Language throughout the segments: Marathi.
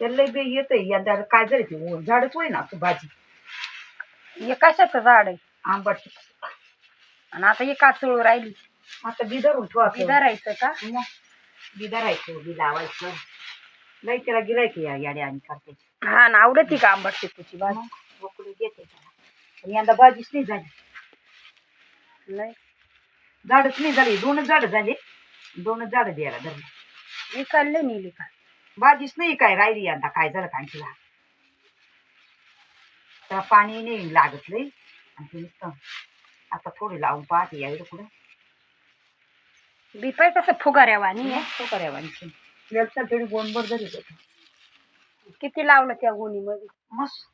त्याला बी येतंय यंदा काय झालं ते झाडच होय ना असं भाजी. हे कशाचं झाड आहे? आंबट. आणि आता हे काचळू राहिली. आता बी धरून ठेवायचं. बी धरायचं का? मग बी धरायचं, बी लावायचं. लई त्याला गिरायचं या याड्या आणि करते. हा ना, आवडती का आंबट चिकूची भाजी? बोकडी घेते त्याला. पण यंदा भाजीच नाही झाली. नाही झाडच नाही झाली. 2च झाडं झाले. 2च झाडं द्यायला धरली. विकायला नेली का? भाजीच नाही काय राहिली यंदा. काय झालं काय तिला. त्याला पाणी नाही लागत लई. आणि ते नुसतं आता थोडी लावून पाहते यायला कुठं. बी पाय कसं फुगाऱ्यावानी आहे. फुगाऱ्यावानी. व्यवसाय थोडी गोणभर धरी होतं. किती लावलं त्या गोणीमध्ये? मस्त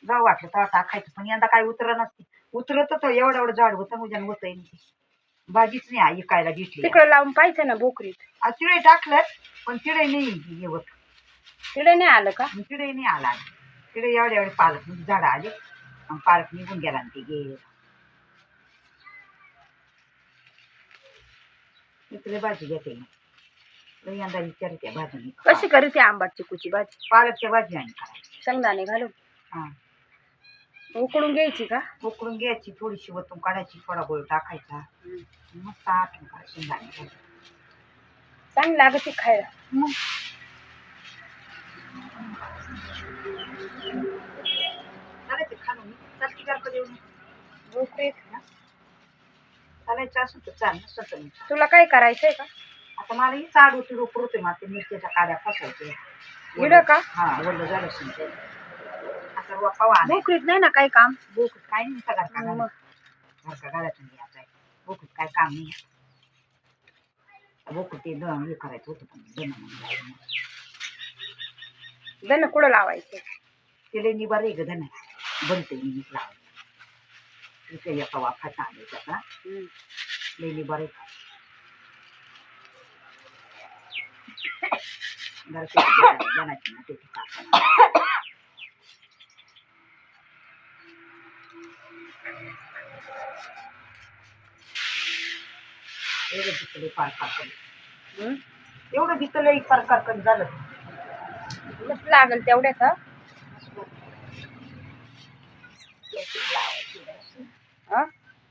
जाऊ वाटलं तेव्हा टाकायचं. पण यंदा काय उतरं नसते. उतरत तर एवढं एवढं झाड होतं उद्या होतंय. भाजीच नाही ऐकायला घेतली. तिकडे लावून पाहिजे ना बोकरीत. तिळे टाकलं पण तिळे नाही हे होत. तिकडे नाही आलं का? तिळे नाही आला. तिळे एवढे एवढे पालक म्हणजे झाडं आले आणि पालक निघून गेला आणि ते गेले. इकडे भाजी घेते मग यंदा विचारते भाजी कशी करते आंबट चिकूची भाजी? पालकच्या भाजी आणि करायची. शेंगदाणे घालून हा उकळून घ्यायची का? उकळून घ्यायची, थोडीशी वतून काढायची, थोडा गोळ टाकायचा, मस्त आटून काढायची शेंगदाणे. चांगली लागते खायला. मग चालायचं खाणून चालती का कधी बोकरीत चालायचं असं तर चाल नसतं. तुला काय करायचंय का? आता मला ही चाड होती रोप होते मला ते मिरच्याच्या काड्या फसायचे. इडं का? हा वल्ल झालं शिंदे. आता रोपावा बोकरीत नाही ना काही काम. बोकड काय नाही सगळं का मग घरका घालायचं नाही आता. बोकड काय काम नाही. बोकड ते हे करायचं होतं पण धन कुठं लावायचं? ते लई निबार आहे ग धन बनते मी लावायचं. इथे एका वाफाचा आले त्याचा लई निबार आहे. बनायची ना त्याची काका एवढं भितलं पार काकड. एवढं भितलं एक पार काकड झालं. मस्त लागल तेवढ्याच.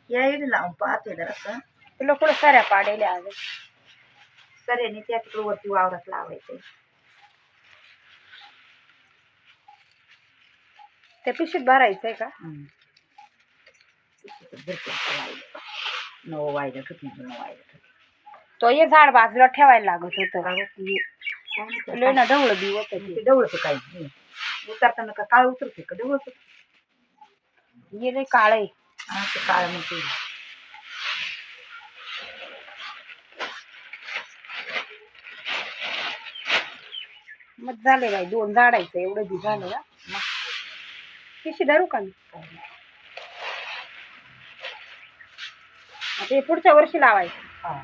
यायला लावून पाहते जरासं. तुला कुठं साऱ्या पाडेल्या आलं? सऱ्याने त्या तिकडं वरती वावरात लावायचंय. त्या पिशीत भरायचंय का? नवं वायदा खत वायदा तो हे झाड बाजूला ठेवायला लागत होतं. लय ना ढवळ बी होत. ढवळत काही नाही उतरताना का काळ उतरते का ढवळत. हे लय काळ आहे. हा ते काळ म्हणते. मग झाले बाई 2 झाडायचं एवढं बी झालं ना. पिशी धरू का मी? आता हे पुढच्या वर्षी लावायचं. हा